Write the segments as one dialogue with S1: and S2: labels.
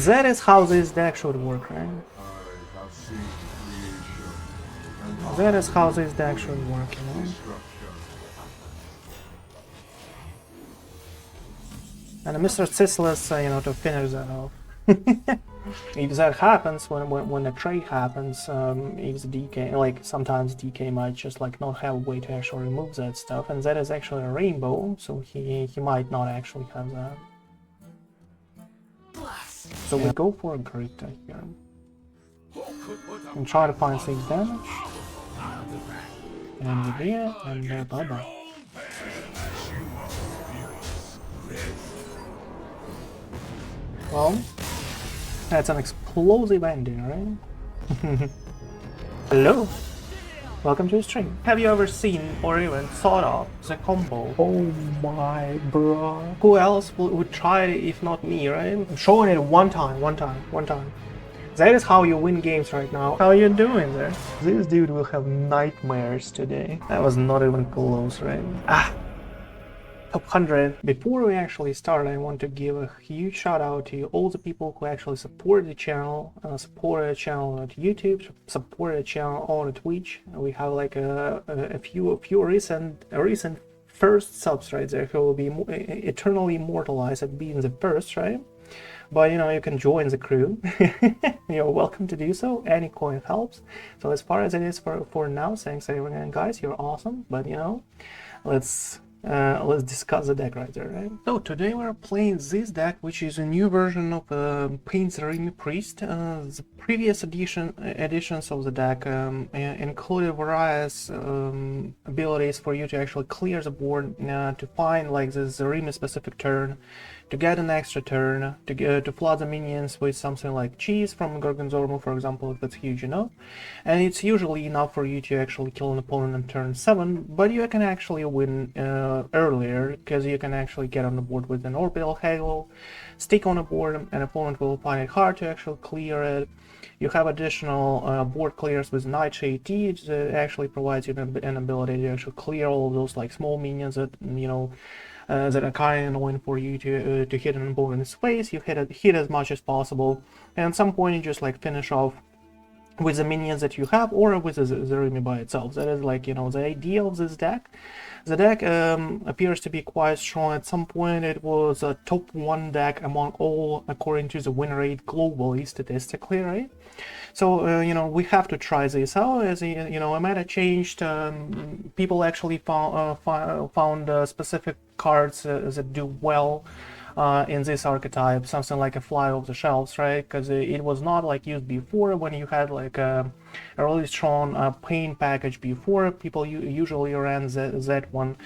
S1: That is how this deck should work, right? That is how this deck should work, you know? And Mr. Sisless, you know, to finish that off. If that happens, when a trade happens, if the DK, like sometimes DK might just like not have a way to actually remove that stuff, and that is actually a rainbow, so he might not actually have that. So we go for a Grip here. And try to find 6 damage. And we do it, and bye bye. Well, that's an explosive ending, right? Hello! Welcome to the stream. Have you ever seen or even thought of the combo? Oh my bro. Who else would try it if not me, right? I'm showing it one time. That is how you win games right now. How are you doing there? This dude will have nightmares today. That was not even close, right? Top 100. Before we actually start, I want to give a huge shout out to all the people who actually support the channel, support the channel at YouTube, support the channel on Twitch. We have like a few recent first subs right there who will be eternally immortalized at being the first, right? But you know, you can join the crew. You're welcome to do so. Any coin helps. So as far as it is for now, thanks everyone, guys. You're awesome. But you know, let's discuss the deck right there, right? So today we're playing this deck, which is a new version of Paint Zarimi Priest. The previous editions of the deck included various abilities for you to actually clear the board, to find like the Zarimi specific turn, to get an extra turn, to flood the minions with something like cheese from Gorgonzola, for example, if it's huge enough. And it's usually enough for you to actually kill an opponent on turn 7, but you can actually win earlier, because you can actually get on the board with an Orbital Halo, stick on a board, an opponent will find it hard to actually clear it. You have additional board clears with Nightshade Tea that actually provides you an ability to actually clear all of those like small minions that, you know, that are kind of annoying for you to hit an opponent's face. You hit as much as possible, and at some point you just like finish off with the minions that you have, or with the Zarimi by itself. That is like, you know, the idea of this deck. The deck appears to be quite strong. At some point it was a top 1 deck among all, according to the win rate globally, statistically, right? So, you know, we have to try this out. As you know, a meta changed. People actually found specific cards that do well in this archetype, something like a fly off the shelves, right? Because it was not like used before when you had like a really strong paint package before. People usually ran that one.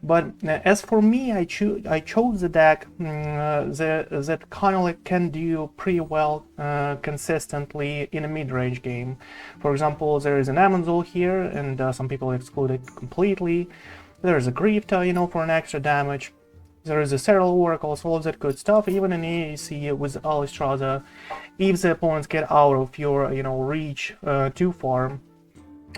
S1: But as for me, I chose the deck that kind of like can do pretty well consistently in a mid-range game. For example, there is an Amanzul here, and some people exclude it completely. There is a Grief, you know, for an extra damage. There is a Ethereal Oracle, all of that good stuff. Even in ADC with Alistrada, if the opponents get out of your, you know, reach too far,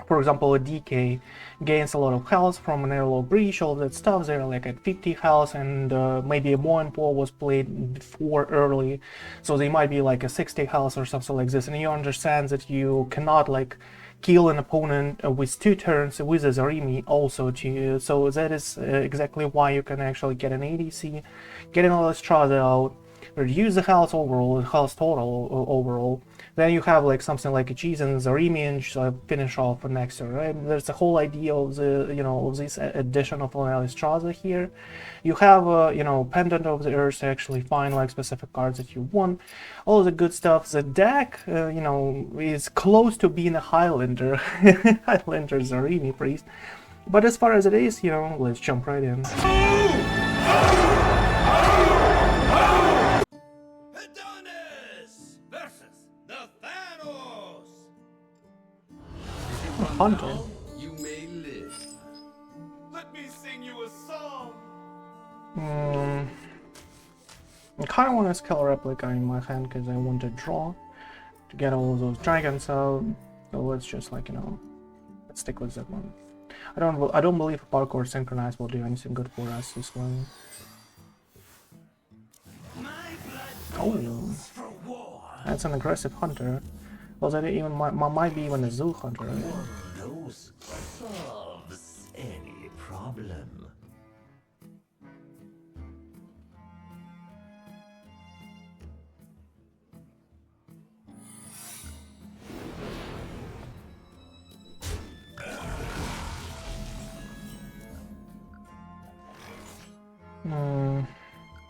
S1: for example, a DK gains a lot of health from an airlow breach, all of that stuff. They're like at 50 health, and maybe a Moenpo was played before early, so they might be like a 60 health or something like this. And you understand that you cannot like kill an opponent with 2 turns with a Zarimi also too. So that is exactly why you can actually get an ADC, get an Alistrada out, reduce the health overall, the health total overall. Then you have like something like a cheese and Zarimi and just finish off next turn, right? There's the whole idea of the, you know, of this addition of an Alistrada here. You have you know, Pendant of the Earth to actually find like specific cards that you want. All of the good stuff. The deck, you know, is close to being a Highlander, Highlander Zarimi Priest. But as far as it is, you know, let's jump right in. Hunter.
S2: You may live. Let me sing you a song.
S1: I kind of want a Skull Replica in my hand because I want to draw to get all of those dragons out. So let's just like, you know, let's stick with that one. I don't believe Parkour Synchronize will do anything good for us this one. Oh. That's an aggressive hunter. Well, that even might be even a zoo hunter. Right?
S3: Those solves any problem.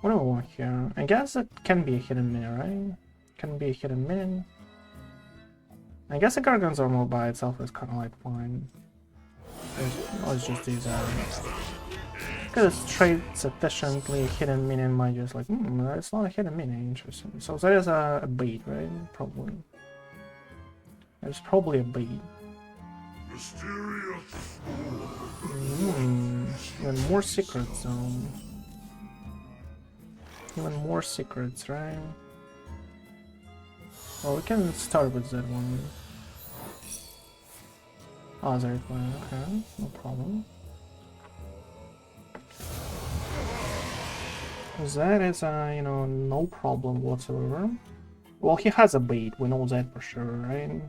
S1: What do I want here? I guess it can be a hidden minion, right? Can be a hidden minion. I guess the Gargan's armor by itself is kind of like fine. Let's just do that. Because it's trade sufficiently a hidden minion might just like, it's not a hidden minion, interesting. So that is a bait, right? Probably. There's probably a bait. Even more secrets, even more secrets, right? Well, we can start with that one. Oh, there it went. Okay, no problem. That is, you know, no problem whatsoever. Well, he has a bait, we know that for sure, right?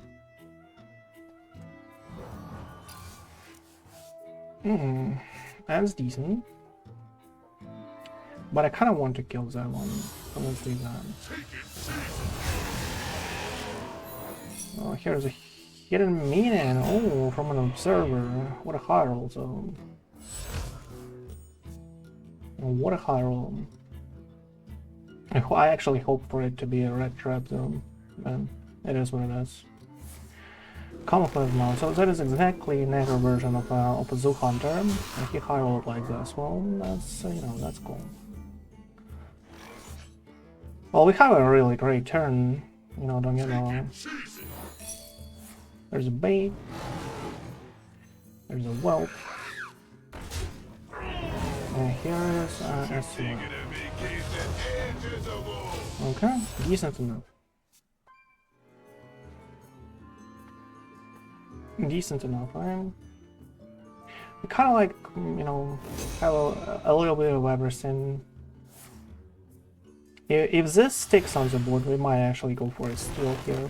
S1: That's decent. But I kind of want to kill that one, so let's do that. Oh, here's a hidden minion. Oh, from an observer. What a high roll, so. What a high roll. I actually hope for it to be a red trap zone, but it is what it is. Camouflage now, so that is exactly a negative version of a zoo hunter, and he high rolled like this. Well, that's, you know, that's cool. Well, we have a really great turn, you know, don't get me wrong. There's a bait. There's a whelp. And here is a sword. Okay, decent enough. Decent enough, right? We kind of like, you know, have a little bit of everything. If this sticks on the board, we might actually go for a steal here.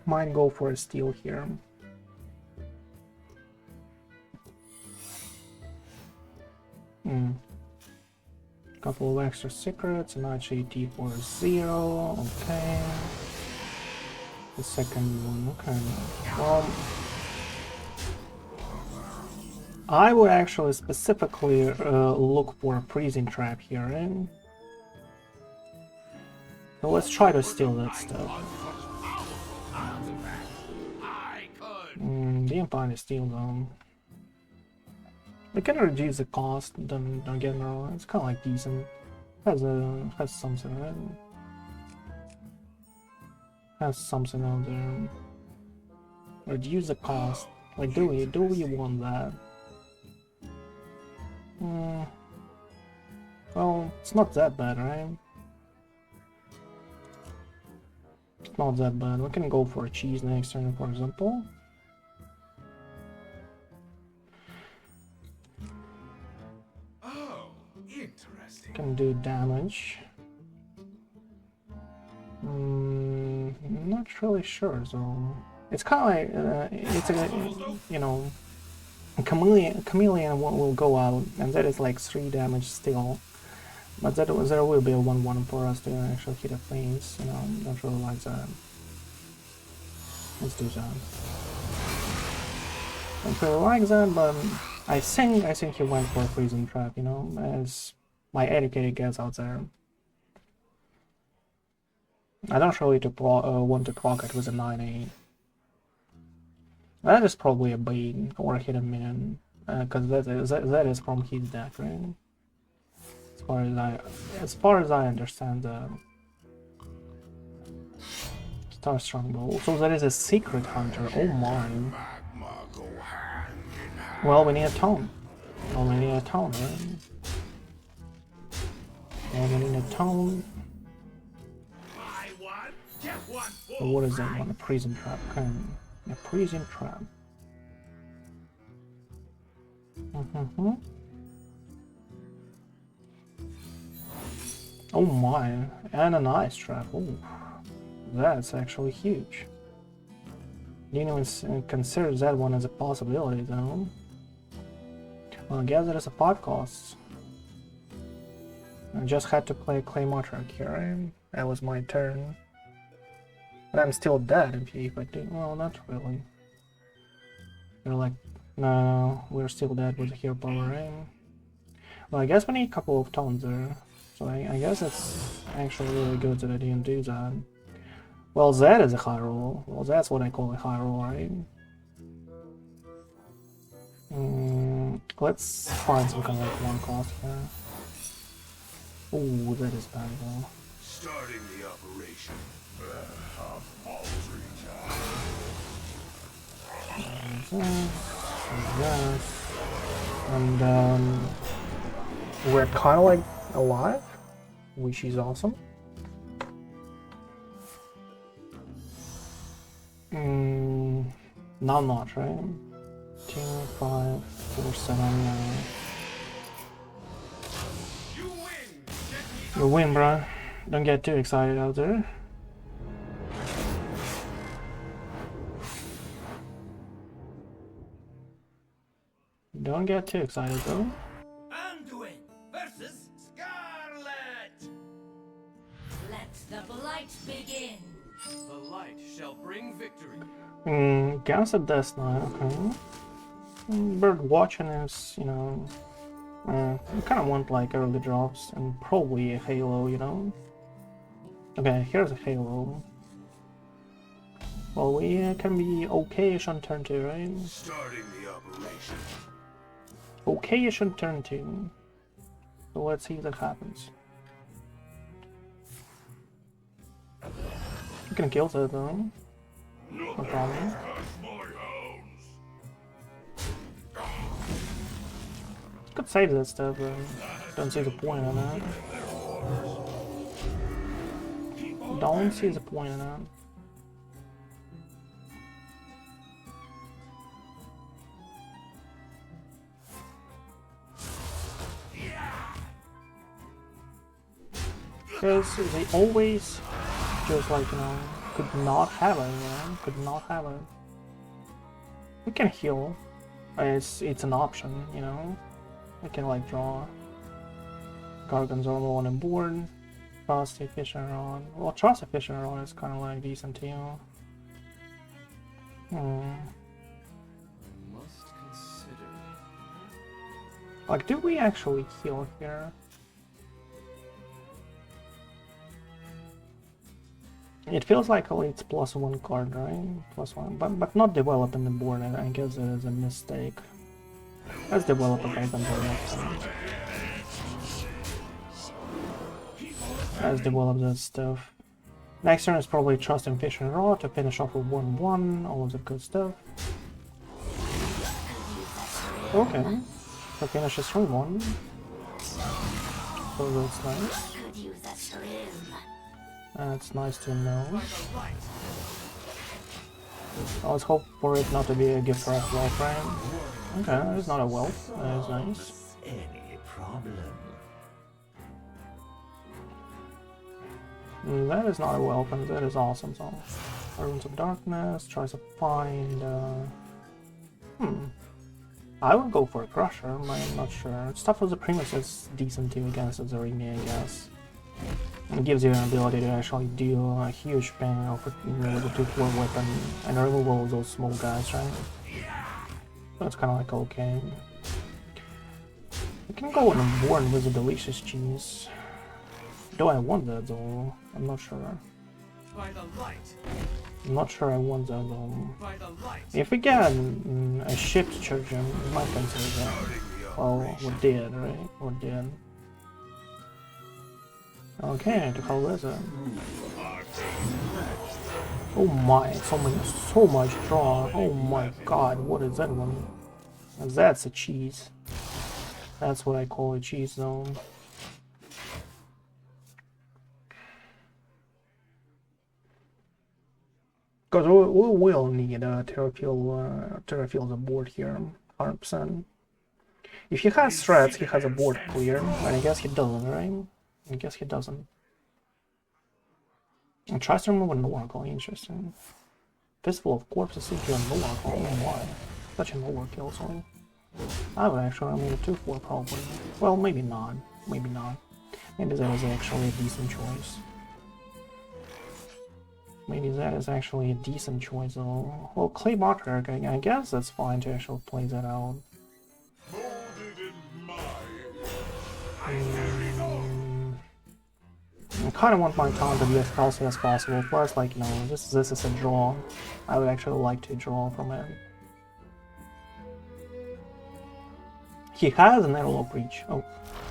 S1: Might go for a steal here. Couple of extra secrets, Nightshade Tea for 0, okay. The second one, okay. Well, I would actually specifically look for a freezing trap here, right? So let's try to steal that stuff. Didn't find a steal though. We can reduce the cost, don't get me wrong, it's kind of like decent. Has something, right? Has something out there. Reduce the cost. Like, do we want that? Well, it's not that bad, right? It's not that bad. We can go for a cheese next turn, for example. Can do damage. Not really sure, so it's kind of like it's a, you know, a chameleon will go out, and that is like 3 damage still. But there will be a 1/1 for us to actually hit a face. You know, don't really like that. Let's do that. Don't really like that, but I think he went for a freezing trap. You know, as my educated guess out there. I don't really want to proc it with a 9/8. That is probably a bait or a hidden minion, because that is from his deck, right? As far as I understand the Star Strongbow. So that is a secret hunter. Oh my. Well, we need a tone. Well, we need a tone, right? And we need a tone. So what is that one? A prison trap. Okay. A prison trap. Mm-hmm. Oh my, and an ice trap. Oh, that's actually huge. Didn't even consider that one as a possibility though. Well, I guess there is a podcast. I just had to play Claymore here. That was my turn. But I'm still dead if I do. Well, not really. You're like, no, we're still dead with the hero power, right? Well, I guess we need a couple of tones there. So I guess it's actually really good that I didn't do that. Well, that is a high roll. Well, that's what I call a high roll, right? Let's find some kind of like one cost here. Ooh, that is bad though.
S2: Starting the operation.
S1: And we're kind of like alive, which is awesome. Not much, right? 2, 5, 4, 7, 9. You win, bro. Don't get too excited out there. Don't get too excited though.
S2: Anduin versus Scarlet.
S4: Let the blight begin.
S2: The light shall bring victory.
S1: Guns at Death Knight, okay. Birdwatching is, you know, you kind of want like early drops and probably a Halo, you know. Okay, here's a Halo. Well, we can be okay-ish on turn 2, right?
S2: Starting the operation.
S1: Okay-ish on turn 2. So let's see if that happens. You can kill that though. No problem. Could save that stuff, but don't see the point in that. Don't see the point in that. Because they always just like, you know, could not have it, you know, could not have it. We can heal. It's an option, you know. I can like draw Gargan's Armor on board. Trust Efficient Rod. Well, Trust Efficient Rod is kind of like decent too.
S2: Must consider.
S1: Like, do we actually heal here? It feels like only it's +1 card, right? +1, but not developing the board. I guess it is a mistake. Let's develop a Gargan's Armor. Let's develop that stuff. Next turn is probably Trust and Fish and Raw to finish off with 1-1, all of the good stuff. Okay, so finish is 3-1. So that's nice. That's nice to know. Let's hope for it not to be a Giftwrapped Whelp, right? Okay, it's not a Whelp. That is nice.
S3: Any problem?
S1: That is not a Whelp, and that is awesome. So, Runes of Darkness, tries to find. I would go for a Crusher. I'm not sure. Stuff with the Primus is decent too against the Zarimi, I guess. It gives you an ability to actually deal a huge pain with a 2-4 weapon and remove all those small guys, right? That's kind of like okay. I can go on board with a delicious cheese. Do I want that though? I'm not sure.
S2: By the light.
S1: I'm not sure I want that though.
S2: By the light.
S1: If we get a shipped Chirurgeon, we might consider that. Well, we did, right? We did. Okay, to call this it. Oh my, so much draw. Oh my god, what is that one? That's a cheese. That's what I call a cheese zone. Because we will need Terrafields aboard here, 100%. If he has threats, he has a board clear, but I guess he doesn't, right? I guess he doesn't. And tries to remove an Oracle, interesting. Fistful of Corpses into an Oracle, oh my. Such an overkill, sorry. I would actually remove a 2-4 probably. Well, maybe not. Maybe not. Maybe that is actually a decent choice. Maybe that is actually a decent choice though. Well, Clay Martyr, I guess that's fine to actually play that out. I kind of want my time to be as healthy as possible. Plus, like, you know, this is a draw. I would actually like to draw from it. He has an Aerial Breach. Oh,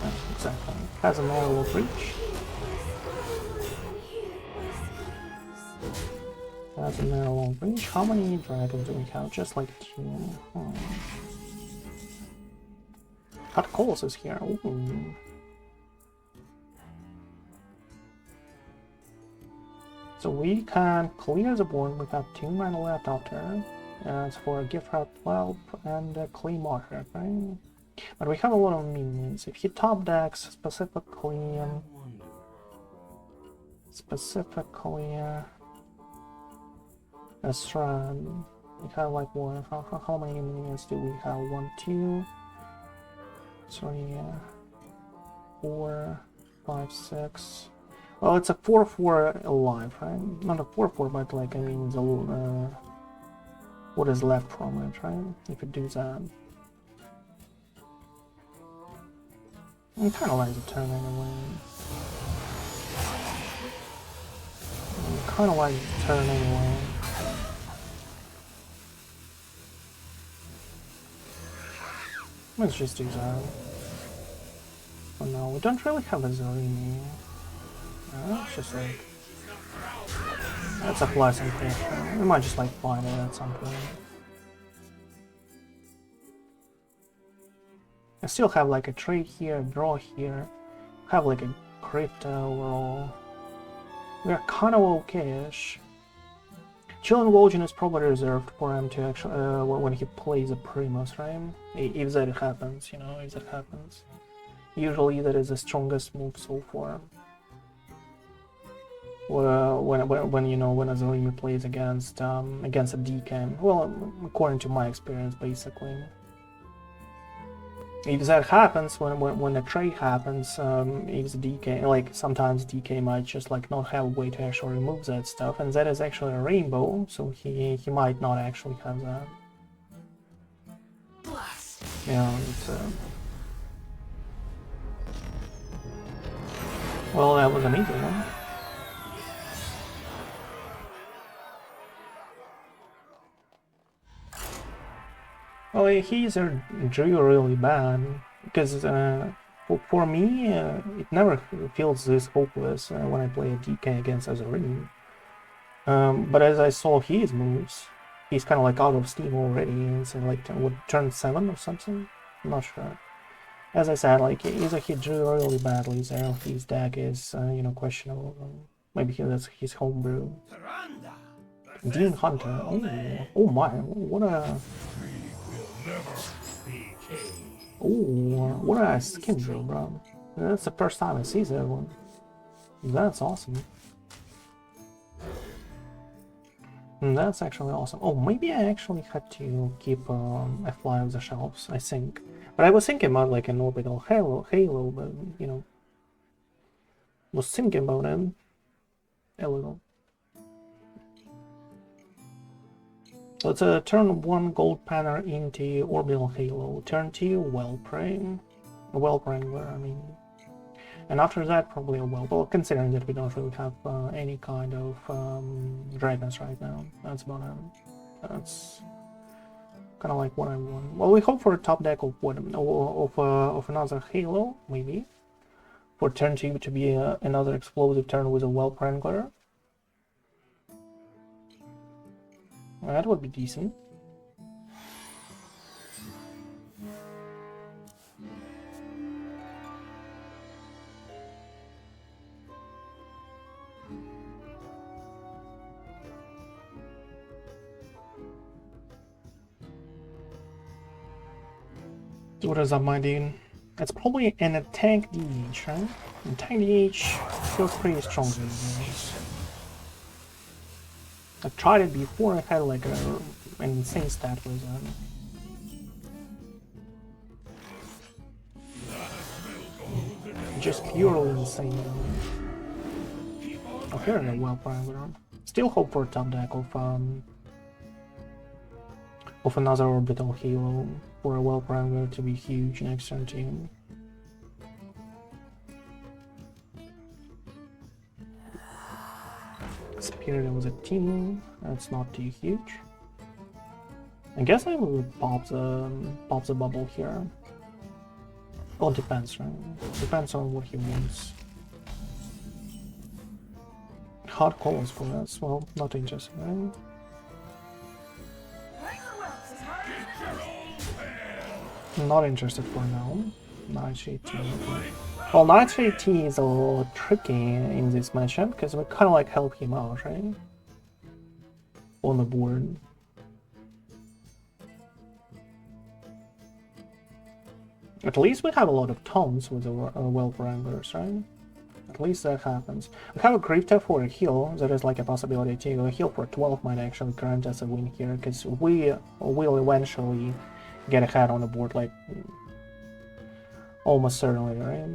S1: yeah, exactly. Has an Aerial Breach. Has an Aerial Breach. How many dragons do we have? Just like 2. Cut Calls is here. Ooh. So we can clear the board. We have 2 mana left after. It's for a Giftwrapped Whelp and a Clay Martyr, right? But we have a lot of minions. If he top decks specifically a Strand, we have like what? How many minions do we have? 1, 2, 3, 4, 5, 6. Well, it's a 4/4 alive, right? Not a 4/4, but like I mean the what is left from it, right? If it do that. I kind of like the turn anyway. I kind of like the turn anyway. Let's just do that. Oh no, we don't really have a Zarimi. It's just like... Let's apply some pressure. We might just like find it at some point. I still have like a trade here, a draw here. Have like a crypto overall. We are kind of okay-ish. Chillin Vol'jin is probably reserved for him to actually when he plays a Primus, right? If that happens, you know, if that happens. Usually that is the strongest move so far. When you know when a Zarimi plays against a DK. Well, according to my experience, basically. If that happens, when the trade happens, if the DK, like sometimes DK might just like not have a way to actually remove that stuff, and that is actually a rainbow, so he might not actually have that. Yeah, it's well, that was an easy one. Well, he's drew really bad, because for me, it never feels this hopeless when I play a DK against Zarimi. But as I saw his moves, he's kind of like out of steam already. It's like what, turn 7 or something? I'm not sure. As I said, like either he drew really badly there, his deck is you know, questionable. Maybe that's his homebrew. Dean Hunter. Oh my! What a what a skin drill, bro. That's the first time I see that one. That's awesome. That's actually awesome. Oh, maybe I actually had to keep a fly on the shelves, I think. But I was thinking about like an Orbital Halo, but you know, was thinking about it a little. So it's a turn 1 gold panner into Orbital Halo, turn 2 Whelp Wrangler, I mean. And after that, probably a Whelp. Well, considering that we don't really have any kind of dragons right now, that's about it. That's kind of like what I want. Well, we hope for a top deck of what of another Halo, maybe. For turn 2 to be another explosive turn with a Whelp Wrangler. That would be decent. What is up, my dude? It's probably an attack DH, right? Attack DH feels pretty strong these days. I tried it before, I had like an insane stat with just purely insane. Oh, here is a Whelp Wrangler. Still hope for a top deck of another Orbital Halo for a Whelp Wrangler to be huge next turn too. Spirit was a team, that's not too huge. I guess I will pop the bubble here. Well, it depends, right? Depends on what he wants. Hard calls for us, well, not interested, right? Not interested for now. Nightshade Tea. Well, Nightshade Tea is a little tricky in this matchup because we kind of like help him out, right? On the board. At least we have a lot of taunts with the Whelp Wranglers, right? At least that happens. We have a Grifter for a heal. There is like a possibility to a heal for 12 might actually grant us a win here because we will eventually get ahead on the board, like almost certainly, right?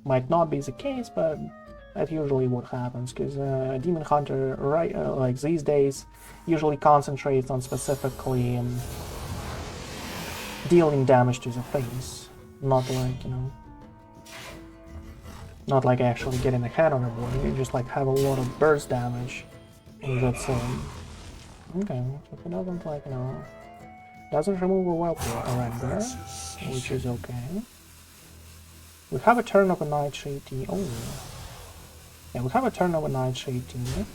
S1: Might not be the case, but that's usually what happens because Demon Hunter, right, like these days, usually concentrates on specifically dealing damage to the face, not like, you know, not like actually getting ahead on the board. You just like have a lot of burst damage, and that's okay. So if it doesn't like, you know, doesn't remove a Whelp Wrangler, which is okay. We have a turn of a Nightshade Tea. Oh, yeah, we have a turn of a Nightshade Tea.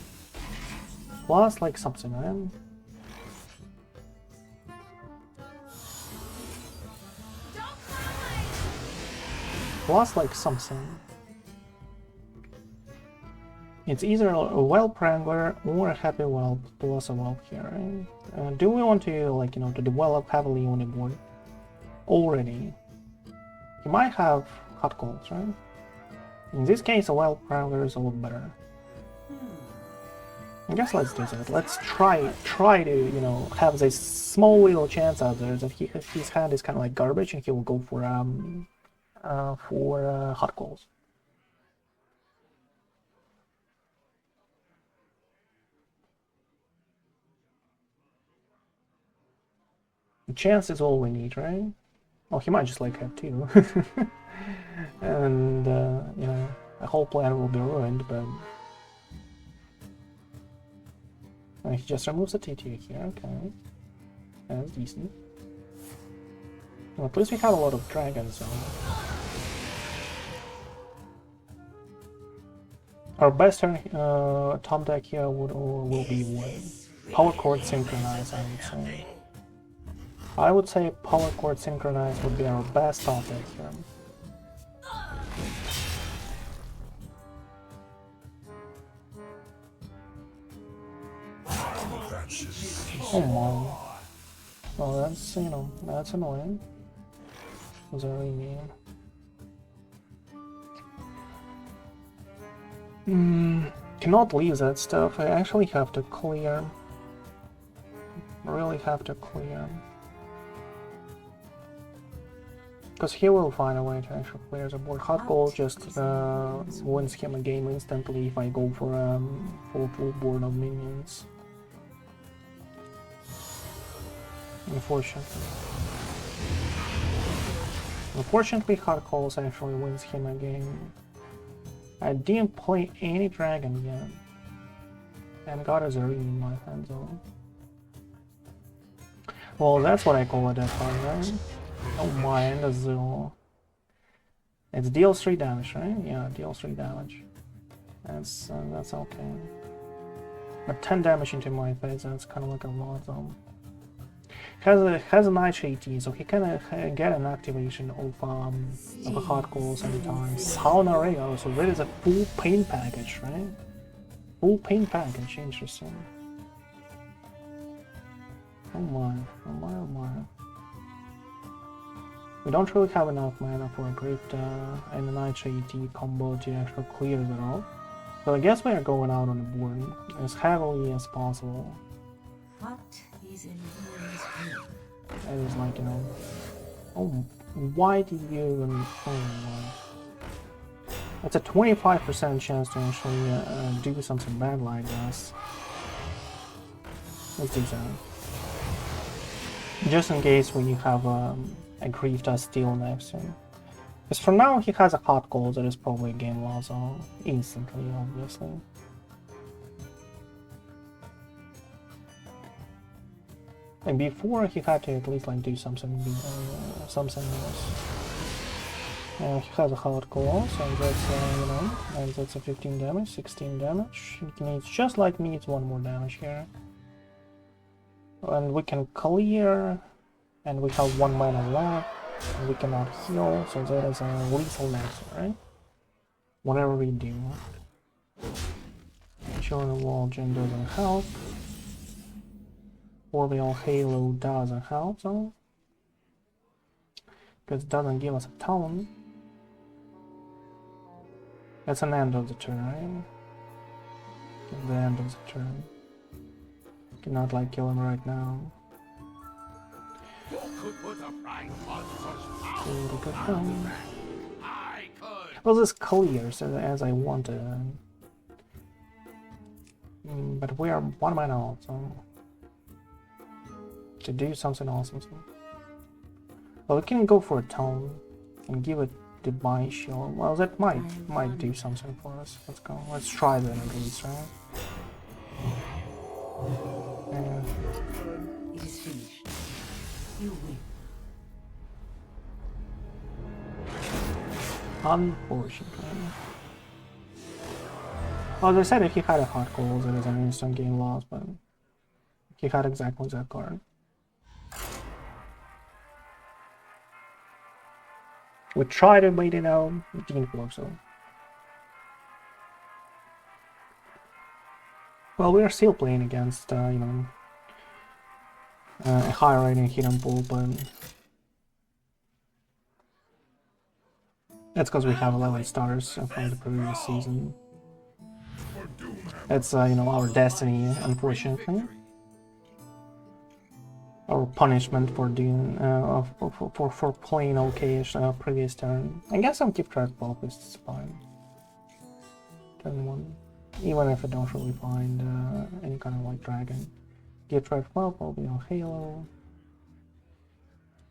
S1: Plus, like something, right? Plus, like something. It's either a Whelp Wrangler or a Happy Whelp plus a Whelp here, right? Do we want to, like, you know, to develop heavily on the board already? You might have hot calls, right? In this case, a Whelp Wrangler is a lot better. I guess let's do that. Let's try to, you know, have this small little chance out there that his hand is kind of like garbage and he will go for hot calls. The chance is all we need, right? Oh, he might just like have two. And, you know, the whole plan will be ruined, but... he just removes the T2 here, okay. That's decent. Well, at least we have a lot of dragons, so... Our best turn, top deck here will be what? Power Chord Synchronize, I would say. I would say Power Chord Synchronize would be our best top deck here. Oh my. Well, that's, you know, that's annoying. Zarimi. Cannot leave that stuff. I actually have to clear. Really have to clear. Because he will find a way to actually clear the board. Hot Gold just wins him a game instantly if I go for a full board of minions. Unfortunately, Hot Calls actually wins him a game. I didn't play any dragon yet. And got a Zarimi in my hand zone. Well, that's what I call a death card, right? Oh my, and a 0. It's deals 3 damage, right? Yeah, deals 3 damage. That's okay. But 10 damage into my face, that's kind of like a lot, though. Has a Nightshade Tea, so he can get an activation of a hot calls anytime. Sauna Rayo, so that is a full paint package, right? Full paint package, interesting. Oh my, oh my, oh my. We don't really have enough mana for a great and a Nightshade Tea combo to actually clear it all. So I guess we are going out on the board as heavily as possible.
S4: What is in one's will?
S1: That is like, you know... Oh, why did you even... Oh my... That's a 25% chance to actually do something bad like this. Let's do that. Just in case when you have a Griefta Steel next to him. Because for now he has a hot goal that is probably a game loss instantly, obviously. And before he had to at least like do something something else. He has a hard goal, so that's you know, and that's a 15 damage, 16 damage. He needs, just like needs one more damage here. And we can clear, and we have 1 mana left, and we cannot heal, so that is a lethal next, right? Whatever we do. Chillin Vol'jin doesn't help. Orbital Halo doesn't help, though. Because it doesn't give us a tone. That's an end of the turn, right? That's the end of the turn. Cannot like kill him right now.
S2: Who could put a price on such
S1: So look at
S2: power?
S1: him.
S2: I could.
S1: Well, this clears as I wanted. But we are 1 mana out, so... To do something awesome. Well, we can go for a tone and give it Divine Shield. Well, that might do something for us. Let's go. Let's try that at least, right? Yeah.
S4: It is finished. You win.
S1: Unfortunately. Well, as I said, if he had a hot goals, it is an instant game loss, but he had exactly that card. We tried to wait it out, it didn't work, so. Well, we are still playing against, you know, a high rating hidden pool, but that's because we have 11 stars from the previous season. That's, you know, our destiny, unfortunately. Or punishment for doing for playing okayish previous turn. I guess some Giftwrapped Whelp is fine. Turn 1, even if I don't really find any kind of like dragon. Giftwrapped Whelp, Orbital Halo.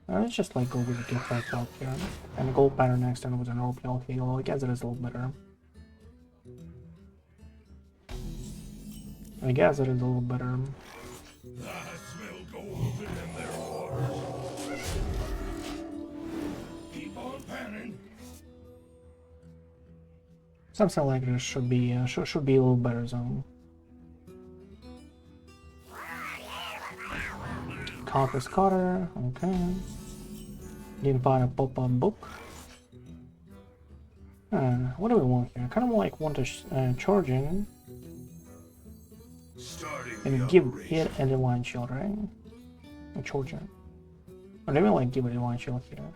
S1: Let's just like go with the Giftwrapped Whelp here, and a gold pattern next turn with an Orbital Halo. I guess it is a little better. I guess it is a little better. Something like this should be a little better zone. Conquest Cutter, okay. Didn't find a pop-up book. What do we want here? I kind of like want a Chirurgeon and give it a Divine Shield, right? A Chirurgeon. Or maybe like give it a Divine Shield here.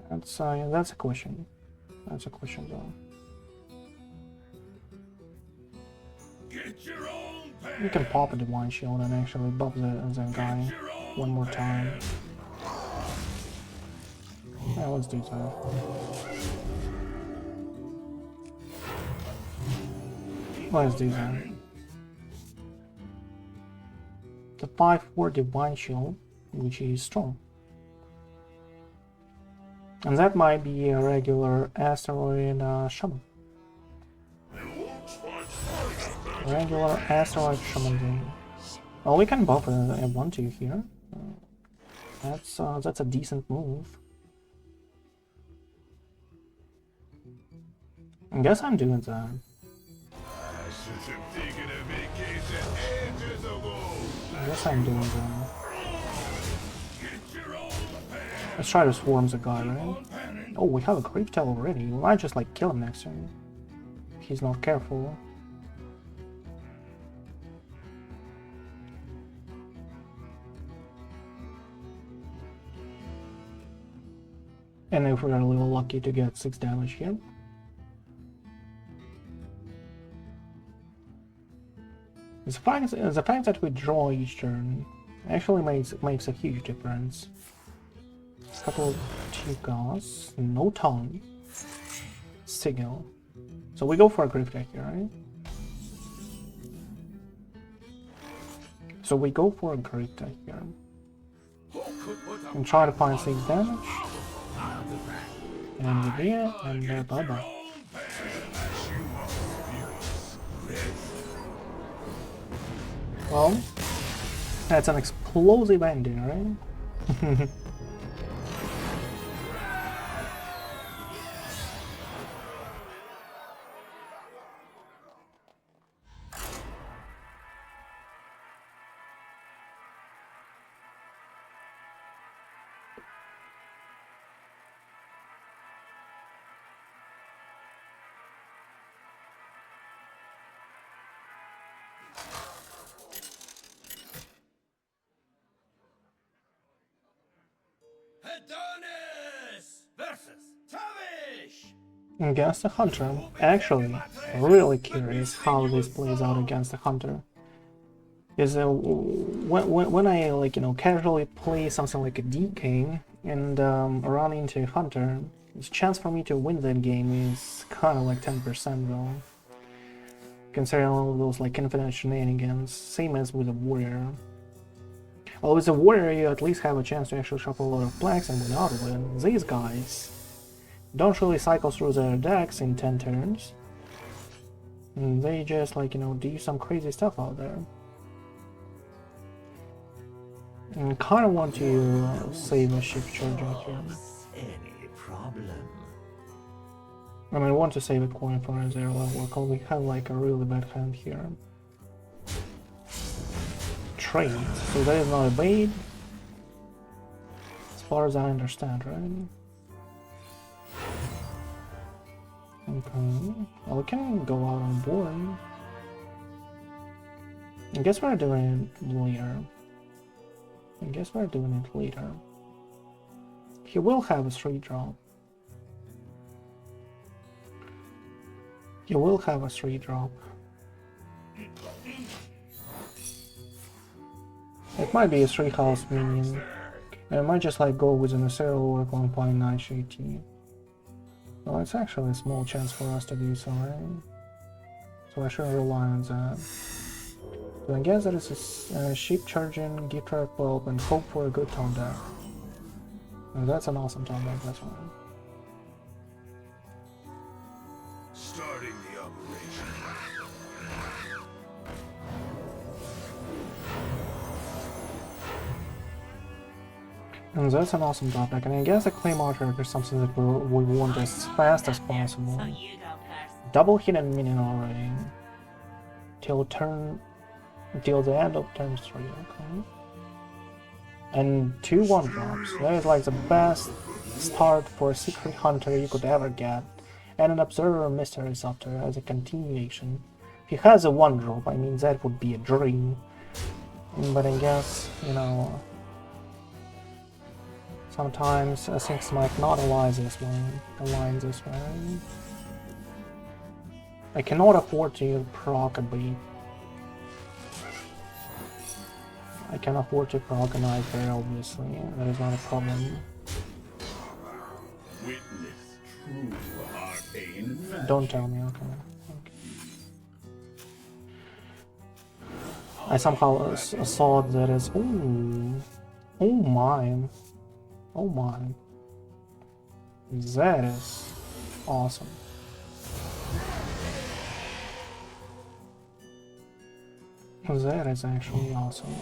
S1: That's a question. That's a question though. You can pop a Divine Shield and actually buff the guy one more time. Yeah, let's do that. Let's do that. The 5/4 Divine Shield, which is strong. And that might be a regular asteroid shaman. Regular asteroid shaman. Well, we can buff a 1/2 here. That's a decent move. I guess I'm doing that. I guess I'm doing that. Let's try to swarm the guy, right? Oh, we have a Grieftail already. We might just like kill him next turn. If he's not careful. And if we're a little lucky to get 6 damage here. The fact that we draw each turn actually makes a huge difference. A couple of Chicas, no tongue, Sigil. So we go for a Grief deck here, right? So we go for a Grief deck here. And try to find 6 damage. And we do it, and bye bye. Well, that's an explosive ending, right?
S2: Adonis versus Tavish.
S1: Against the Hunter. Actually, really curious how this plays out against the Hunter. Is when I casually play something like a DK and run into a Hunter, the chance for me to win that game is kind of like 10% though. Considering all of those like infinite shenanigans, same as with a Warrior. Well, with a Warrior you at least have a chance to actually shuffle a lot of blacks and win out of it. These guys don't really cycle through their decks in 10 turns. And they just do some crazy stuff out there. And kind of want to save a Shift Chirurgeon here.
S3: Any problem?
S1: I mean, I want to save a coin for Ethereal Oracle. We have like a really bad hand here. Trade. So that is not a bait. As far as I understand, right? Okay. Well, we can go out on board. I guess we're doing it later. He will have a 3-drop. It might be a 3-house minion. I might just go with an Ethereal Oracle and play Nightshade Tea. Well, it's actually a small chance for us to do so, right? So I shouldn't rely on that. So I guess that is a Chirurgeon, Giftwrapped Whelp, and hope for a good tone deck. Oh, that's an awesome tone deck, that's one.
S2: Starting the operation.
S1: And that's an awesome top deck, and I guess the Claim Archer is something that we want as fast as possible.
S4: So you go first.
S1: Double hidden minion already. Till the end of turn 3, okay. And 2 1-drops. That is like the best start for a Secret Hunter you could ever get. And an Observer Mystery Scepter as a continuation. If he has a 1-drop, I mean that would be a dream. But I guess, sometimes things might not align this way. I cannot afford to proc a beat. I can afford to proc a Nightmare, obviously. That is not a problem.
S2: Witness true arcane.
S1: Don't tell me, okay. I somehow saw that as... Ooh. Oh my. That is awesome. That is actually awesome.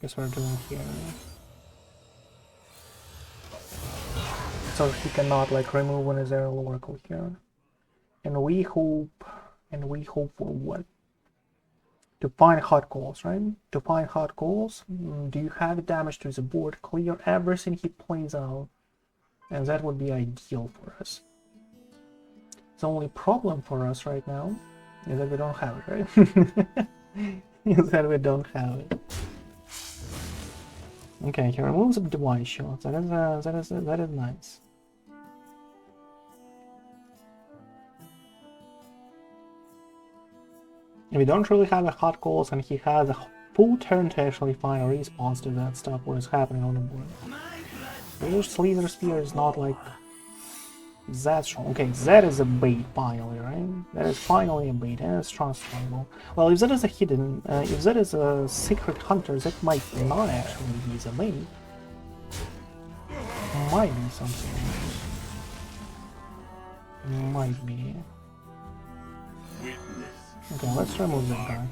S1: Guess we're doing here. So he cannot remove an Ethereal Oracle here. And we hope for what? To find hot goals, right? To find hot goals, do you have damage to the board? Clear everything he plays out. And that would be ideal for us. The only problem for us right now is that we don't have it, right? Is that we don't have it. Okay, he removes the Divine Shield. That is nice. We don't really have a hot calls, and he has a full turn to actually find a response to that stuff, what is happening on the board. Your Slither Spear is not like that strong. Okay, that is a bait finally, right? That is finally a bait, and it's transferable. Well, if that is a hidden, if that is a secret hunter, that might not actually be the bait. Might be something. Might be. Okay, let's remove that guy.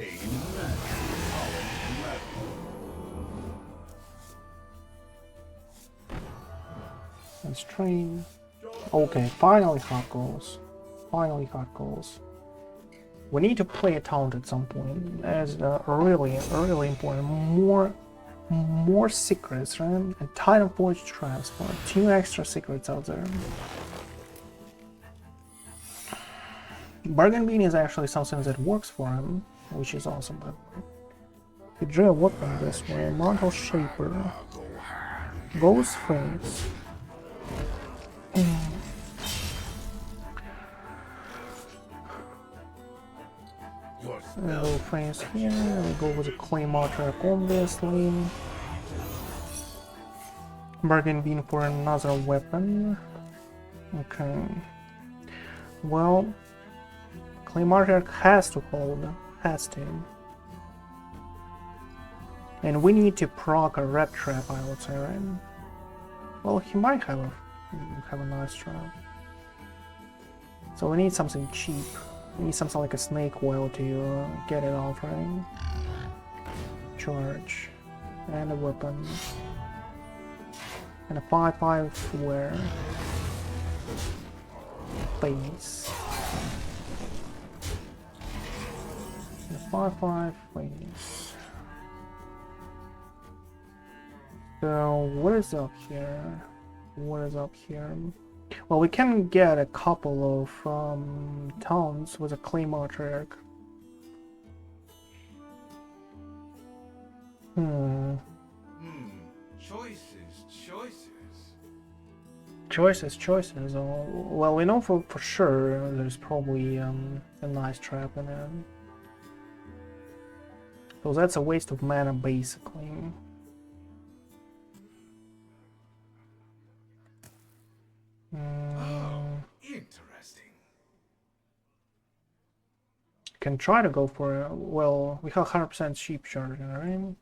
S1: Let's train. Okay, finally hot goals. Finally hot goals. We need to play a taunt at some point. That is really important. More secrets, right? And Titan Forge Transport. 2 extra secrets out there. Bargain Bean is actually something that works for him, which is awesome. But he drew a weapon this way. Mortal Shaper. Ghost Face. We'll face here. We go with a Claymore track, obviously. Bargain Bean for another weapon. Okay. Well, Claymore track has to hold. Has to. And we need to proc a red trap, I would say, right? Well, he might have a nice trap. So we need something cheap. We need something like a snake oil to get it off, right? Charge. And a weapon. And a 5/5 where? Face. And a 5/5 face. So what is up here? What is up here? Well, we can get a couple of towns with a Claymore track. Choices. Oh, well, we know for sure there's probably a nice trap in it. So that's a waste of mana, basically.
S2: Interesting.
S1: Can try to go for a, well, we have 100% sheep Chirurgeon, right?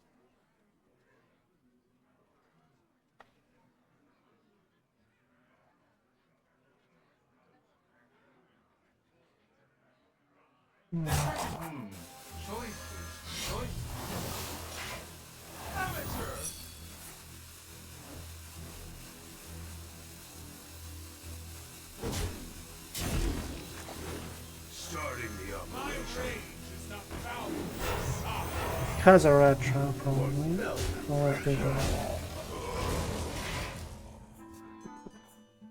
S1: Has a red trap probably.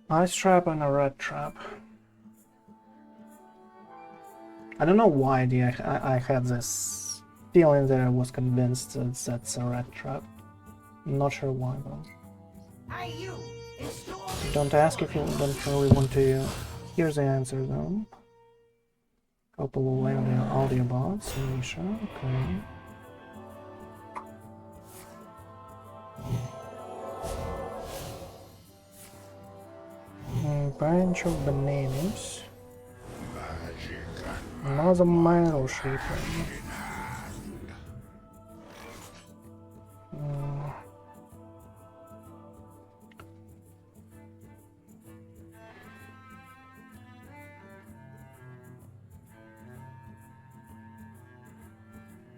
S1: Ice trap and a red trap. I don't know why I had this feeling that I was convinced that that's a red trap. I'm not sure why though. Don't ask if you don't really want to. Here's the answer though. Couple of audio bots, Misha, okay. Bunch of bananas. Another mango shaper.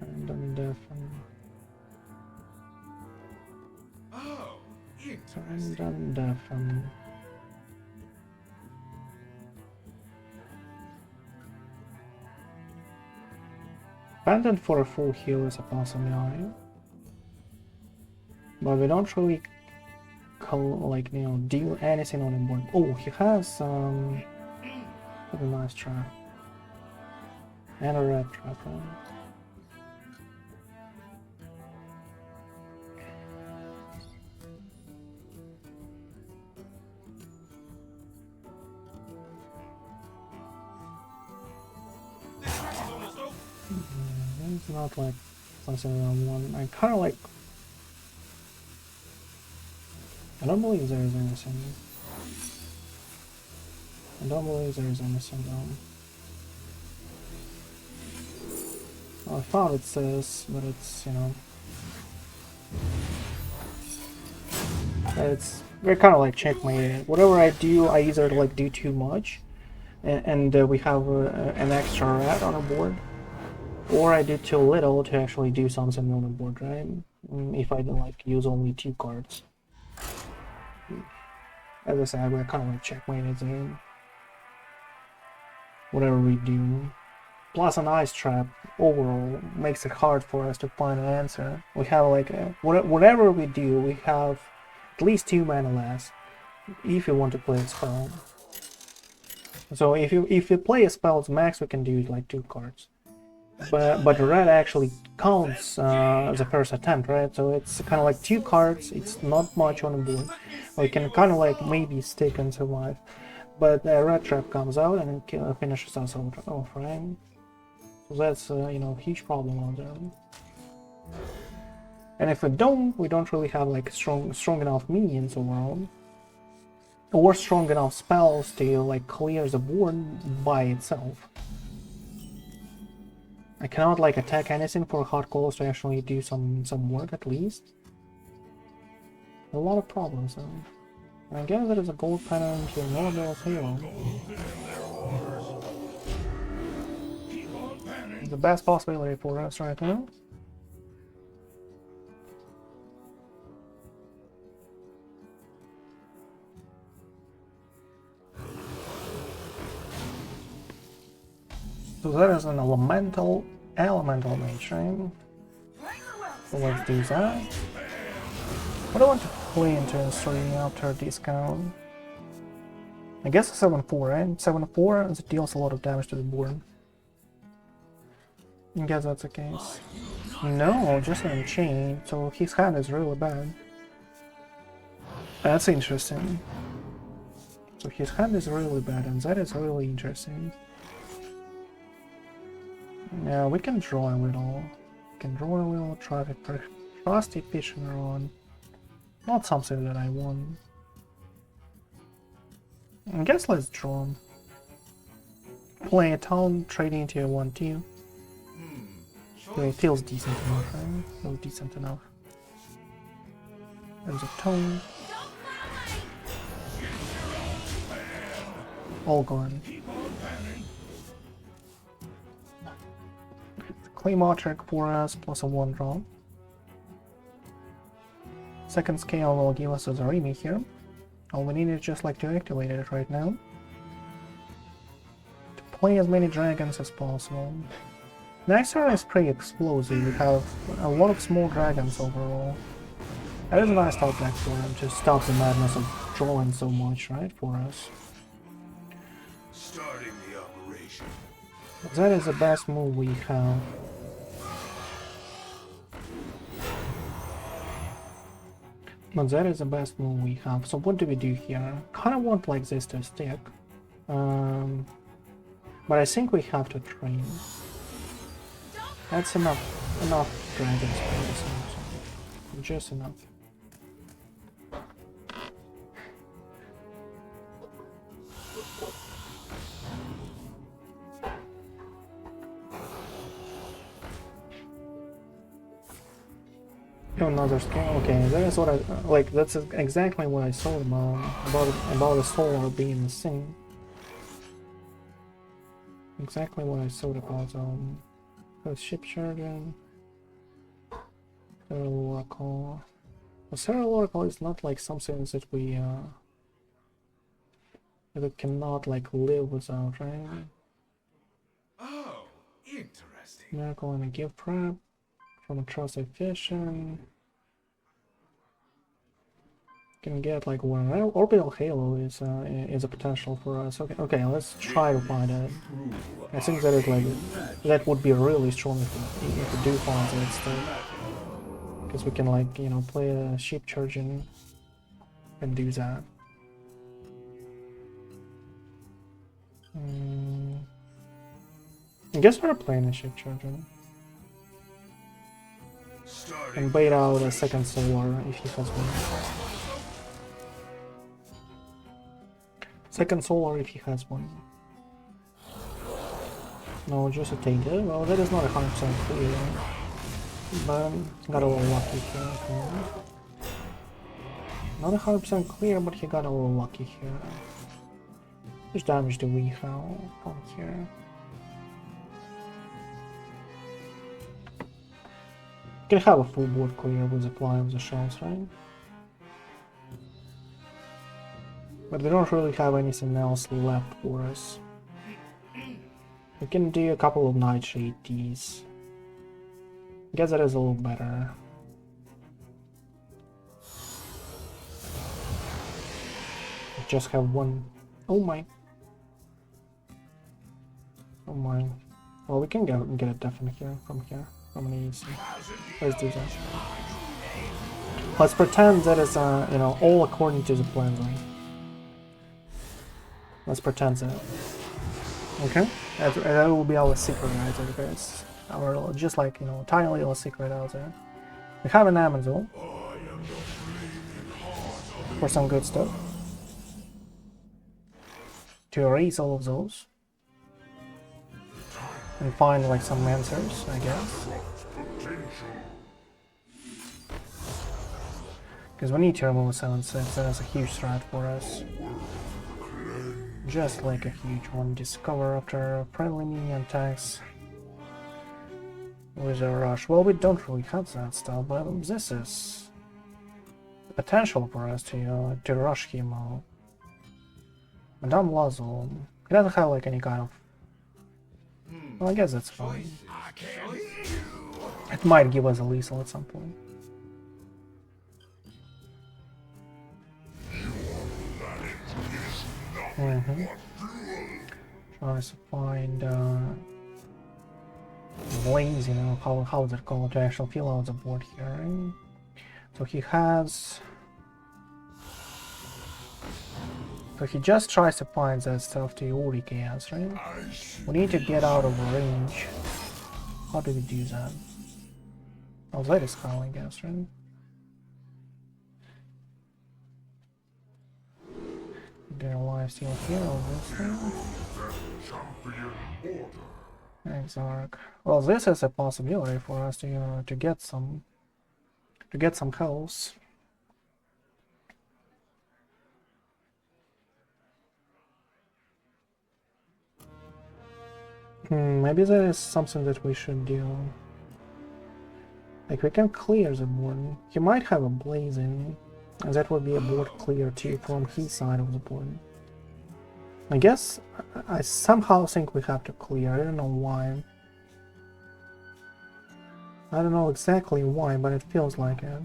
S1: Random deafen.
S2: Oh,
S1: Random deafen. Abandon for a full heal is a possibility, but we don't really like, you know, deal anything on the board. Oh, he has a nice trap and a red trap, right? It's not like something I want. I kind of like. I don't believe there is anything. I don't believe there is anything though. I thought it says, but it's, you know. It's we're kind of like checkmated. Whatever I do, I either like do too much, and we have an extra rat on our board, or I do too little to actually do something on the board, right? If I don't like use only 2 cards. As I said, we're kind of like checkmated there. Whatever we do. Plus an ice trap overall makes it hard for us to find an answer. We have like whatever we do, we have at least 2 mana less if you want to play a spell. So if you play a spell's max, we can do like 2 cards. But red actually counts the first attempt, right? So it's kind of like 2 cards. It's not much on the board. We can kind of like maybe stick and survive. But a red trap comes out and it finishes us off, right? So that's you know, a huge problem out there. And if we don't really have like strong enough minions around, or strong enough spells to like clear the board by itself. I cannot like attack anything for hard calls to actually do some work at least. A lot of problems though. I guess there is a gold pattern to an Orbital Halo. The best possibility for us right now. So that is an elemental mage, right? So let's do that. What do I want to play into 3 after discount? I guess 7-4, right? 7-4 it deals a lot of damage to the board. I guess that's the case. No, just an chain, so his hand is really bad. That's interesting. So his hand is really bad, and that is really interesting. Yeah, we can draw a little. We can draw a little, try to trust efficient on. Not something that I want. I guess let's draw. Play a town, trading into a 1-2. It feels decent enough, right? Feels decent enough. There's a tone. All gone. Claymore trick for us, plus a 1 draw. Second scale will give us a Zarimi here. All we need is just like to activate it right now. To play as many dragons as possible. Next turn is pretty explosive, we have a lot of small dragons overall. That is a nice top deck for him to stop the madness of drawing so much, right, for us.
S2: Starting the operation.
S1: That is the best move we have. But that is the best move we have. So what do we do here? Kinda want like this to stick. But I think we have to train. That's enough dragons for this one. Just enough. Another scale. Okay, that is what I like. That's exactly what I saw about the solar being the same. Exactly what I saw about the ship Chirurgeon, Ethereal Oracle. The Ethereal Oracle is not like something that we cannot like live without, right?
S2: Oh, interesting.
S1: Miracle and a Giftwrapped from a trusted fission. Can get like one. Orbital Halo is a potential for us. Okay, let's try to find it. I think that is like that would be really strong if we do find that stuff, because we can like, you know, play a sheep Chirurgeon and do that. I guess we're playing a Chirurgeon. And bait out a second solar if he has one. Second solar if he has one. No, just a take it. Well, that is not 100% clear. But got a little lucky here. Okay. Not 100% clear, but he got a little lucky here. How much damage do we have from here? Can have a full board clear with the fly of the shells, right? But we don't really have anything else left for us. We can do a couple of Nightshade Teas. I guess that is a little better. Just have one. Oh my. Oh my. Well, we can get a definite here from here. From an easy. Let's do that. Let's pretend that is you know, all according to the plan, right? Let's pretend that. Okay? That will be our secret right there, guys. Our just like, you know, tiny little secret out there. We have an Amazon for some good stuff. To erase all of those. And find like some answers, I guess. Because we need to remove 7/6, that is a huge threat for us. Just like a huge one. Discover after friendly minion attacks with a rush. Well, we don't really have that stuff, but this is the potential for us to rush him out. Madame Lazo, he doesn't have like any kind of. Well, I guess that's fine. It might give us a lethal at some point. Tries to find lanes, you know, how is it called, to actually fill out the board here, right? So he has. So he just tries to find that stuff to Uri Chaos, right? We need to get out of range. How do we do that? Oh, that is how, I guess, right? Get a lifesteal here, obviously. Exarch. Well, this is a possibility for us to get some health. Maybe that is something that we should do. Like, we can clear the board. He might have a blazing, and that would be a board clear too from his side of the board. I guess I somehow think we have to clear. I don't know why. I don't know exactly why, but it feels like it.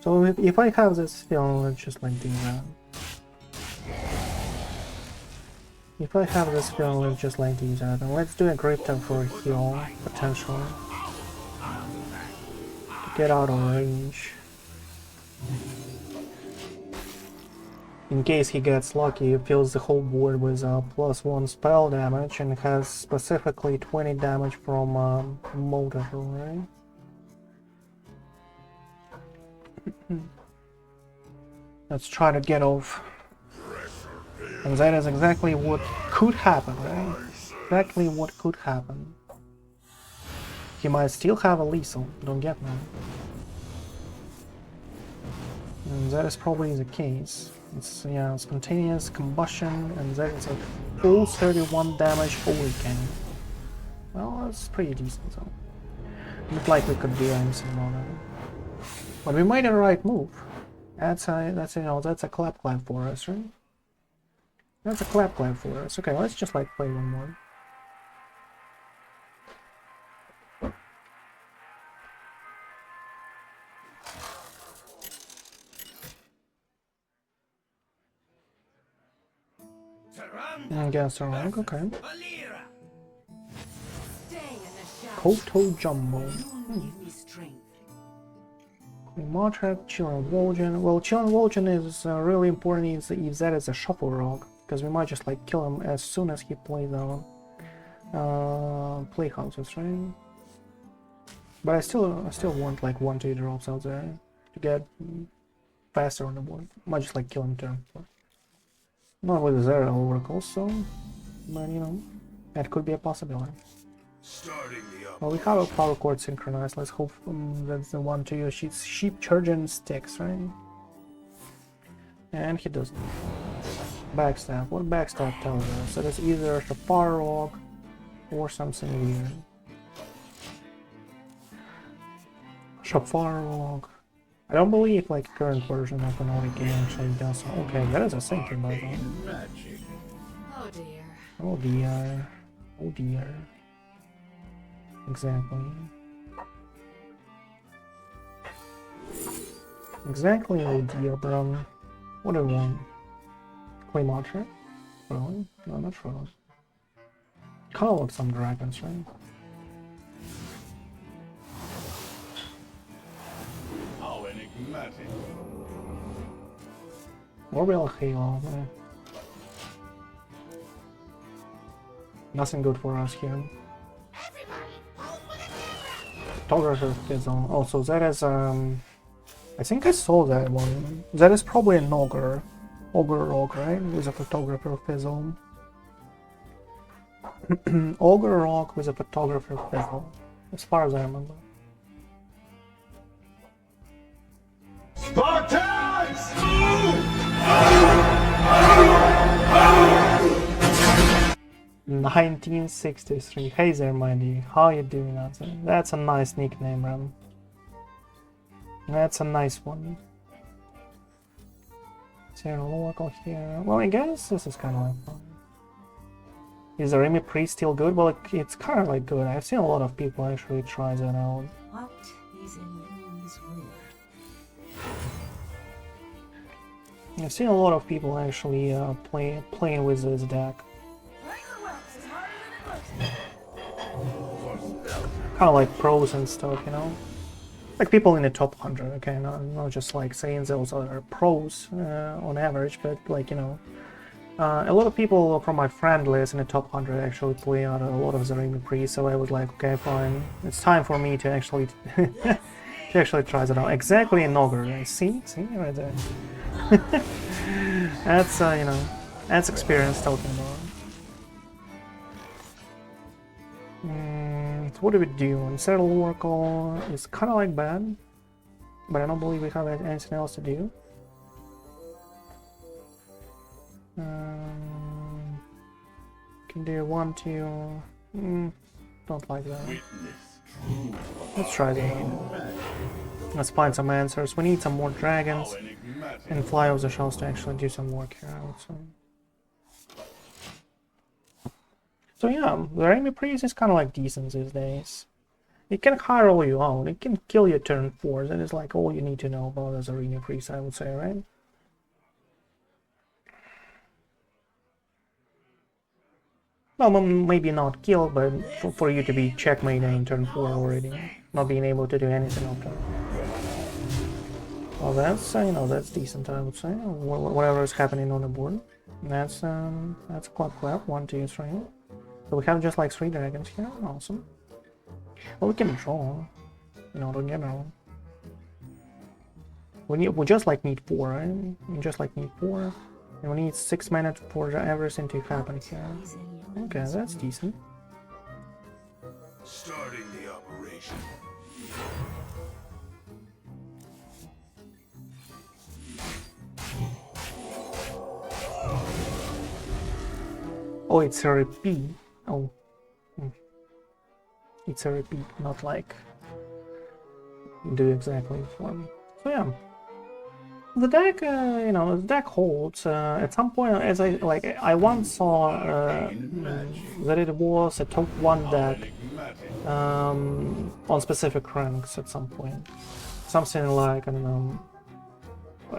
S1: So if I have this feeling, let's just like do that. If I have this feeling, let's just like do that. And let's do a Grip Tap for a heal, potentially. To get out of range. In case he gets lucky, he fills the whole board with +1 spell damage and has specifically 20 damage from Motor, right? Let's try to get off. And that is exactly what could happen, right? Exactly what could happen. He might still have a lethal, don't get me. And that is probably the case. It's, yeah, spontaneous combustion, and that is a full 31 damage hurricane. Well, that's pretty decent, though. Not like we could do anything about it. But we made the right move. That's a clap for us, right? That's a clap for us. Okay, let's just like play one more. I guess so. Okay. Koto Jumbo. Martrack, Chillin Vol'jin. Well, Chillin Vol'jin is really important if that is a shuffle rock, because we might just like kill him as soon as he plays out Playhouses, right? But I still want like 1-2 drops out there to get faster on the board. Much just like killing turn 4. Not with Ethereal Oracle, so, but you know, that could be a possibility. Well, we have a power chord synchronized. Let's hope that's the one to use. Sheep Chirurgeon sticks, right? And he doesn't. Backstab. What backstab tells us? That it's either a Far Rock or something weird. Shafar Log. I don't believe like current version of an OD game actually does so. Okay, that is a sinking by the way.
S4: Oh dear.
S1: Oh dear. Oh dear. Exactly. Exactly, oh dear, but what do we want? Clay Archer? Really? No, not really. Kinda like some dragons, right? Orbital Halo. Nothing good for us here. Photographer Fizzle. Also, that is I think I saw that one. That is probably an Ogre. Ogre Rock, right? With a Photographer Fizzle. Ogre Rock with a Photographer Fizzle. As far as I remember.
S2: Spartans!
S1: 1963. Hey there, Mindy. How you doing out there? That's a nice nickname, Ram. That's a nice one. Ethereal Oracle here. Well, I guess this is kind of like fun. Is Zarimi Priest still good? Well, it's kind of like good. I've seen a lot of people actually try that out.
S4: What is in these words?
S1: I've seen a lot of people actually playing with this deck. Kind of like pros and stuff, you know? Like people in the top 100, okay? Not just like saying those are pros on average, but like, you know, a lot of people from my friend list in the top 100 actually play out a lot of Zarimi Priest, so I was like, okay, fine, it's time for me to actually to actually try that out. Exactly an Ogre, right? See right there. That's you know, that's experience talking about. So what do we do? Ethereal Oracle is kind of like bad, but I don't believe we have anything else to do. Can do 1-2. Don't like that. Let's try that out. Let's find some answers. We need some more dragons and fly off the shells to actually do some work here, I would say. So yeah, the Zarimi Priest is kind of like decent these days. It can high roll you out, it can kill you turn 4, that is like all you need to know about the Zarimi Priest, I would say, right? Well, maybe not kill, but for you to be checkmating in turn 4 already, not being able to do anything after. Well, that's you know, that's decent, I would say. Whatever is happening on the board, that's quite crap. 1, 2, 3. So we have just like 3 dragons here. Awesome. Well, we can draw. You know, don't get me wrong. We just like need 4, right? We just like need 4, and we need 6 mana for everything to happen here. Okay, that's decent.
S2: Starting the operation.
S1: Oh, it's a repeat. Oh. It's a repeat, not like do exactly for me. So yeah. The deck, you know, the deck holds. At some point, as I once saw that it was a top 1 deck on specific ranks at some point. Something like, I don't know,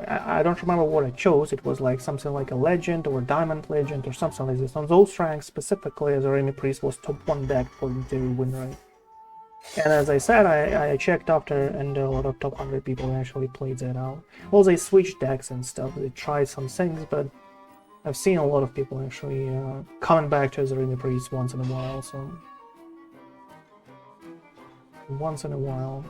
S1: I don't remember what I chose. It was like something like a legend or a diamond legend or something like this. On those ranks specifically, Zarimi Priest was top 1 deck for the win rate. And as I said, I checked after, and a lot of top 100 people actually played that out. Well, they switched decks and stuff, they tried some things, but I've seen a lot of people actually coming back to Zarimi Priest once in a while, so... Once in a while.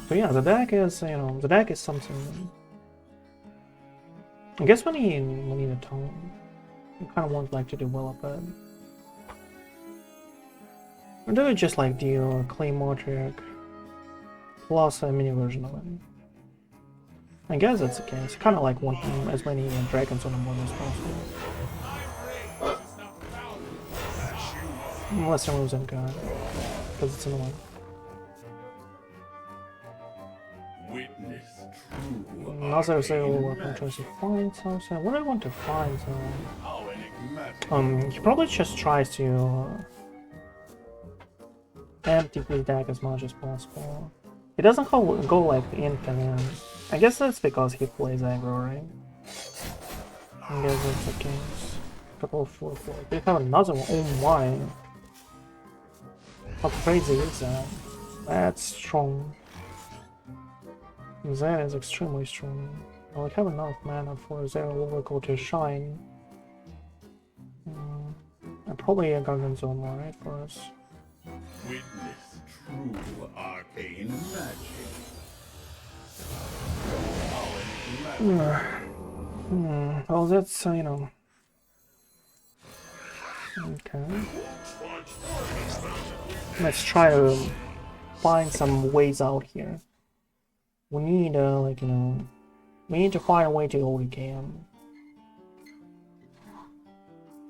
S1: So yeah, the deck is, you know, the deck is something... I guess we need a tone. We kind of want like to develop it. Or do we just like do Clay Motric plus a mini version of it? I guess that's the case. Kind of like wanting as many dragons on the board as possible. Unless removes them guy, because it's annoying.
S2: Witness true
S1: Another zero weapon tries to find something. What do I want to find?
S2: how enigmatic.
S1: He probably just tries to empty his deck as much as possible. He doesn't go like infinite. I guess that's because he plays aggro, right? I guess that's the case. Couple of 4/4. They have another one. Oh my! How crazy is that? That's strong. That is extremely strong. Well, I have enough mana for Ethereal Oracle to shine. And probably a Garganzoma, right, for us.
S2: Witness true arcane magic. How enigmatic.
S1: Well, that's, you know... Okay. Let's try to find some ways out here. We need, like, you know... We need to find a way to go again.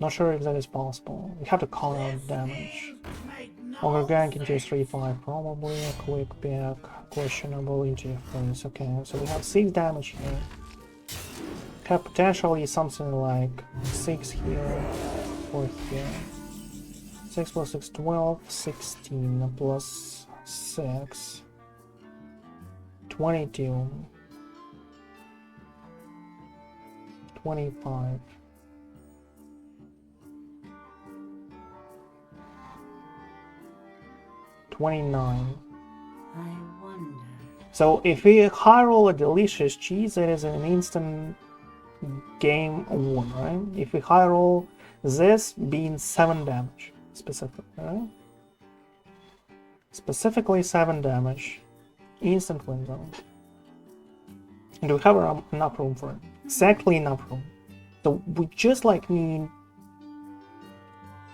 S1: Not sure if that is possible. We have to call out damage. Ogre Gang into 3-5 probably. A quick pick. Questionable into face. Okay, so we have 6 damage here. Have potentially something like 6 here or here. 6 plus 6, 12. 16 plus 6. 22. 25. 29.
S4: I wonder.
S1: So if we high roll a delicious cheese, it is an instant game won, right? If we high roll this, being 7 damage specifically, right? Specifically 7 damage, instant win zone. And we have enough room for it. Exactly enough room. So we just like need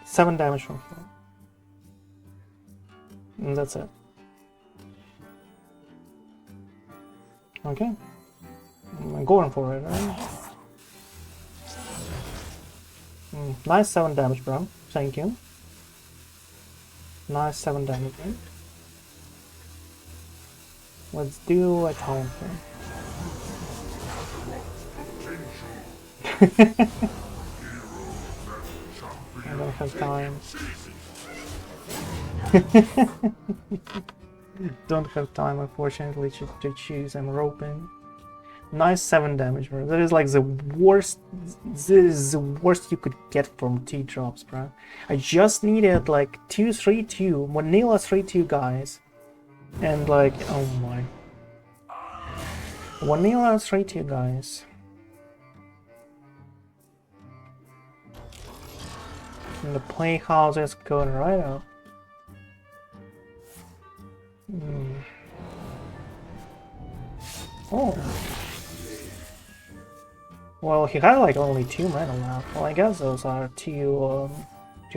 S1: 7 damage from here. And that's it. Okay. I'm going for it, right? Nice 7 damage, bro. Thank you. Nice 7 damage, right? Let's do a taunt here. I don't have time. Don't have time, unfortunately, to choose. I'm roping. Nice 7 damage, bro. That is like the worst. This is the worst you could get from T-drops, bro. I just needed like 2/3/2 vanilla 3/2 guys, and like, oh my, vanilla 3/2 guys. And the playhouse is going right up. Oh. Well, he had like only 2 mana left. Well, I guess those are two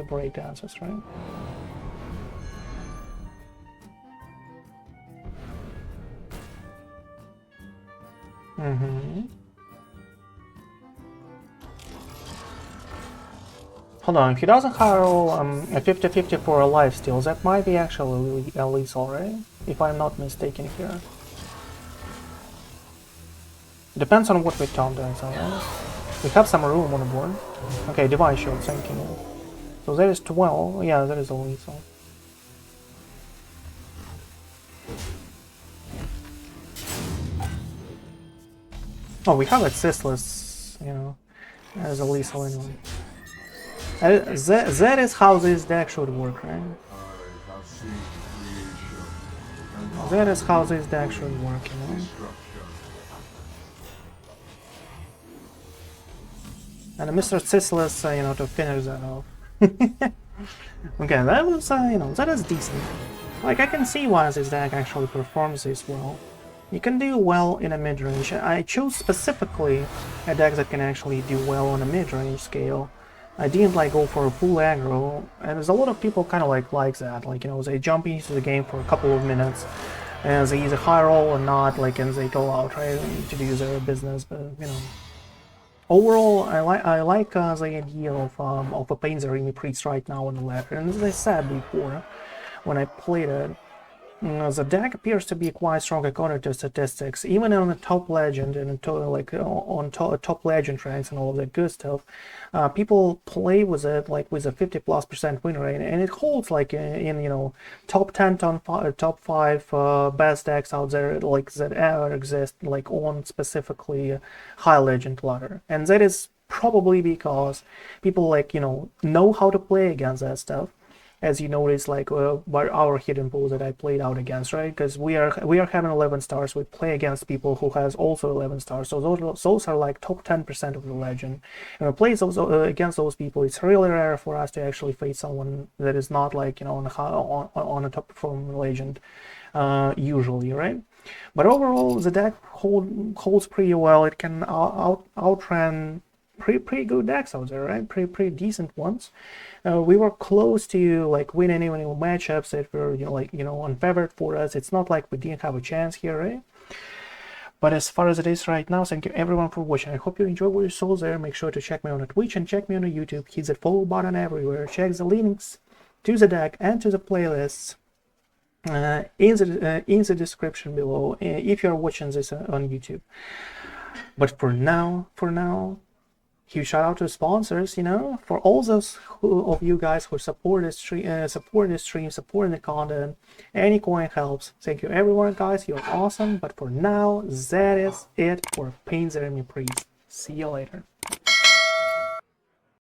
S1: break dances, right? Hold on, if he doesn't roll a 50-50 for a lifesteal, that might be actually a lethal, right? If I'm not mistaken here. Depends on what we taunt as, alright? We have some room on the board. Okay, Divine Shield, thank you. So that is 12. Yeah, that is a lethal. Oh, we have it Sistless, you know, as a lethal anyway. That is how this deck should work, right? that is how this deck should work, you know. And Mr. Sisless, you know, to finish that off. Okay, that was, you know, that is decent. Like, I can see why this deck actually performs this well. You can do well in a mid-range. I chose specifically a deck that can actually do well on a mid-range scale. I didn't like go for a full aggro, and there's a lot of people kind of like that. Like, you know, they jump into the game for a couple of minutes, and they either high roll or not, like, and they go out, right, to do their business, but, you know. Overall, I like the idea of a playing Zarimi Priest right now on the ladder, and as I said before, when I played it, the deck appears to be quite strong according to statistics, even on the top legend and on top legend ranks and all of that good stuff. People play with it like with a 50+% win rate, and it holds like in you know top 10, top 5 best decks out there like that ever exist, like on specifically high legend ladder, and that is probably because people like know how to play against that stuff. As you notice, like by our hidden pools that I played out against, right? Because we are having 11 stars. We play against people who has also 11 stars. So those are like top 10% of the legend. And we play those against those people. It's really rare for us to actually face someone that is not like on a top performing legend, usually, right? But overall, the deck holds pretty well. It can outrun pretty good decks out there, right? Pretty decent ones. We were close to like winning even matchups that were unfavored for us. It's not like we didn't have a chance here, right? But as far as it is right now, thank you everyone for watching. I hope you enjoyed what you saw there. Make sure to check me on Twitch and check me on YouTube. Hit that follow button everywhere. Check the links to the deck and to the playlists in the description below if you're watching this on YouTube. But for now, huge shout out to sponsors, for all those of you guys who support this stream, supporting the content. Any coin helps. Thank you everyone, guys. You're awesome. But for now, that is it for Zarimi Priest. See you later.